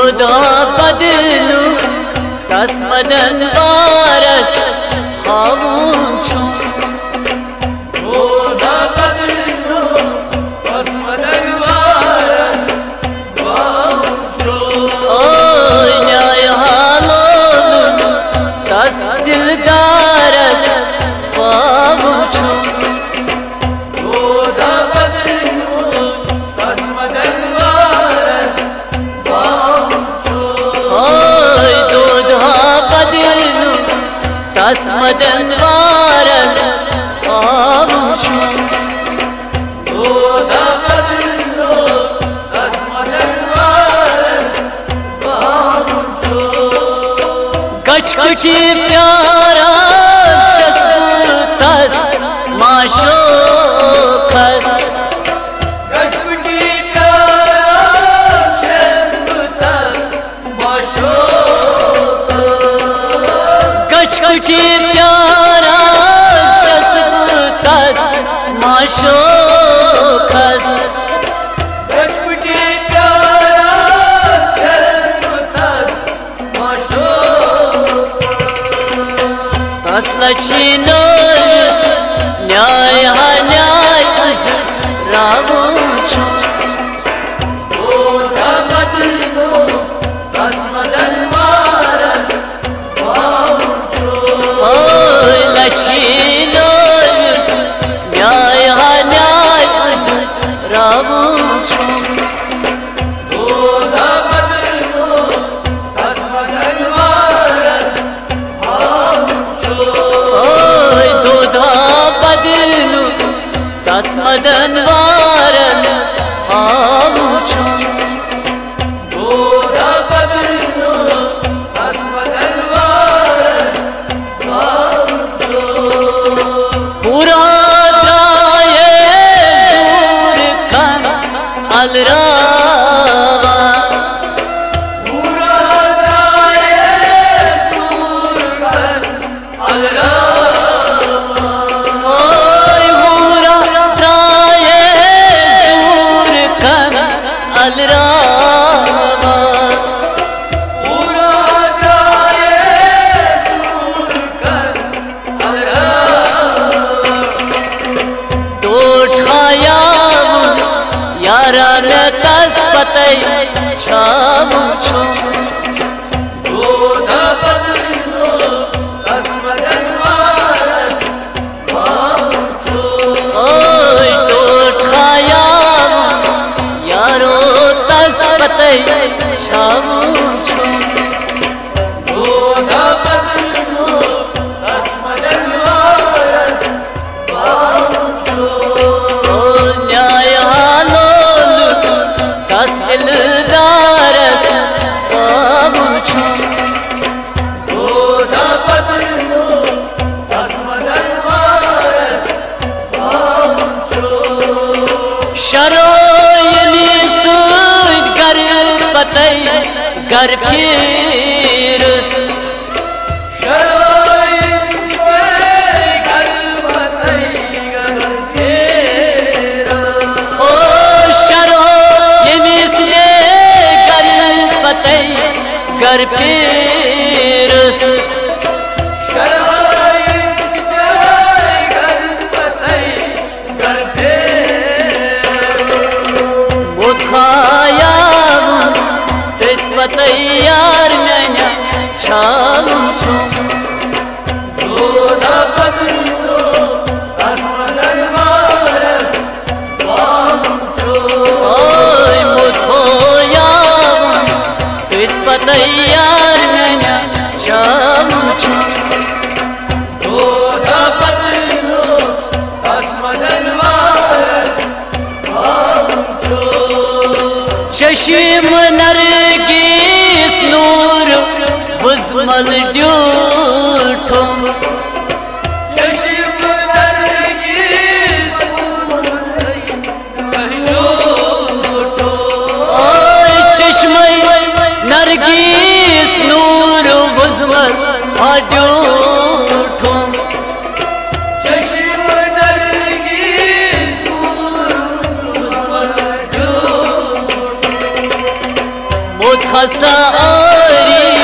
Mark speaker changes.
Speaker 1: दोदा बदलू तस मदन वारस खामोशू
Speaker 2: दोदा बदलू तस मदन वारस खामोशू
Speaker 1: न्याय हालो तस दिलदारस खामोशू
Speaker 2: दोदा बदलू तस मदन वारस खामोशू
Speaker 1: दोदा बदलू तस मदन वारस खामोशू
Speaker 2: दोदा बदलू तस मदन वारस खामोशू
Speaker 1: गचगची प्यारा शस्वतस माशो खस
Speaker 2: गचगची प्यारा शस्वतस माशो
Speaker 1: गचगची प्यारा शस्वतस माशो खस
Speaker 2: गचगची प्यारा शस्वतस माशो
Speaker 1: तस लक्षिणोस न्याय हा न्याय रामोशू
Speaker 2: दोदा बदलू तस मदन वारस खामोशू
Speaker 1: लक्षिणोस न्याय हा न्याय रामोशू
Speaker 2: दोदा बदलू तस मदन वारस खामोशू
Speaker 1: दोदा बदलू तस मदन वारस खामोशू
Speaker 2: दोदा बदलू तस मदन वारस खामोशू
Speaker 1: पूरा द्राये दूर कन अलरावा
Speaker 2: पूरा राये सूर कर अलरावा
Speaker 1: पूरा द्राये दूर कन अलरावा
Speaker 2: पूरा राये सूर कर अलरावा
Speaker 1: दोठाया यारा तस पतई शामोशू
Speaker 2: दोदा बदलू तस मदन वारस खामोशू
Speaker 1: दोठाया यारो तस पतई शामोशू
Speaker 2: दोदा बदलू तस मदन वारस खामोशू
Speaker 1: न्याय हालो तस दिलदारस खामोशू
Speaker 2: दोदा बदलू तस मदन वारस खामोशू
Speaker 1: शरो यली सूद गर पतई गर फिरस
Speaker 2: शराइन से घर बतई घर फेरा
Speaker 1: ओ शरो यमिस ने गर पतई गर फिरस
Speaker 2: शराइन से घर बतई घर फेरा
Speaker 1: मुखाया तिस पतई यार मैंने छामोशू
Speaker 2: दोदा बदलू तस मदन वारस खामोशू
Speaker 1: मुखोया तिस पतई यार मैंने छामोशू
Speaker 2: दोदा बदलू तस मदन वारस खामोशू
Speaker 1: चश्म नरगिस नूर बुज़मल ड्यूठो
Speaker 2: चश्म नरगिस
Speaker 1: चश्म नरगिस नूर बुज़मल ड्यूठो
Speaker 2: चश्म नरगिस
Speaker 1: मुथ खसा आरी